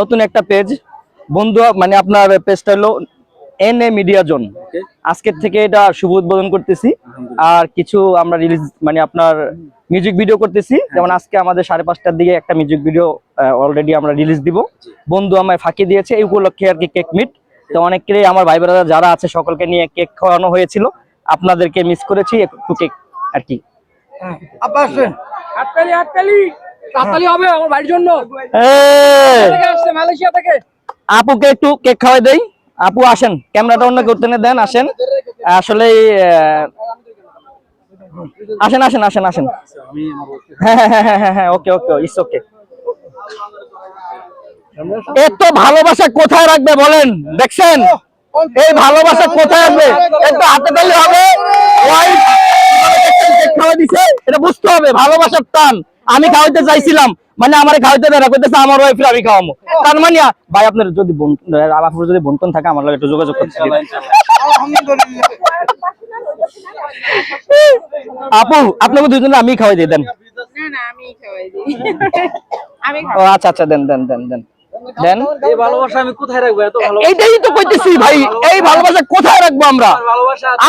নতুন একটা পেজ বন্ধু, মানে আপনার পেজটা হলো এনএ মিডিয়া জোন। আজকের থেকে এটা শুভ উদ্বোধন করতেছি। আর কিছু আমরা রিলিজ, মানে আপনার মিউজিক ভিডিও করতেছি। যেমন আজকে আমাদের 5:30টার দিকে একটা মিউজিক ভিডিও অলরেডি আমরা রিলিজ দিব। বন্ধু আমায় ফাঁকি দিয়েছে, এই উপলক্ষে আর কি কেক মিট। তো অনেকেই আমার ভাই ব্রাদার যারা আছে সকলকে নিয়ে কেক খাওয়ানো হয়েছিল। আপনাদেরকে মিস করেছি, একটু কেক আর কি। হবে আমার বাড়ির জন্য। মালয়েশিয়া থেকে আপুকে একটু কেক খাওয়াই দেই। আপু আসেন, ক্যামেরাটা অন্য করতে দেন, আসেন। আসলে আসেন আসেন আসেন আসেন। হ্যাঁ, ওকে ওকে, ইটস ওকে। এত ভালোবাসা কোথায় রাখবে বলেন? দেখছেন এই ভালোবাসা কোথায় আসবে? একটু হাতে তালি হবে। খাওয়া দিছে, এটা বুঝতে হবে ভালোবাসার টান। আমি খাওয়াইতে চাইছিলাম, মানে আমার খাওয়াইতে দেয় না, কইতেছে আমার ওয়াইফ আমি খাওয়াবো। তার মানে ভাই আপনার যদি আপুর যদি বন্টন থাকে আমার লাগে একটু যোগাযোগ করতে। আপু আপনাকে দুজনে আমি খাওয়াই দিই, দেন। ও আচ্ছা আচ্ছা, দেন দেন দেন দেন দেন। এই ভালোবাসা আমি কোথায় রাখবো? এত ভালোবাসা, এইটাই তো কইতেছি ভাই, এই ভালোবাসা কোথায় রাখবো আমরা?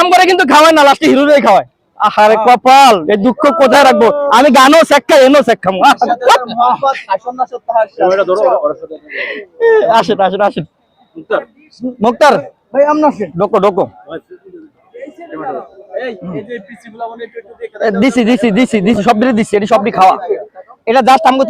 আমরা কিন্তু খাওয়াই না, লাস্টে হিরোরাই খাওয়ায়। আহারে কপাল, এই দুঃখ কোথায় রাখবো? আমি গানও শেখ খাই, এনো শেখ খামো। আসেন আসেন আসেন। মুক্তার ভাই আমরা আসেন। ডোকো ডোকো। দিছি দিছি দিছি দিছি, সব দিছি, এটি সবই খাওয়া। এটা জাস্ট আমাকে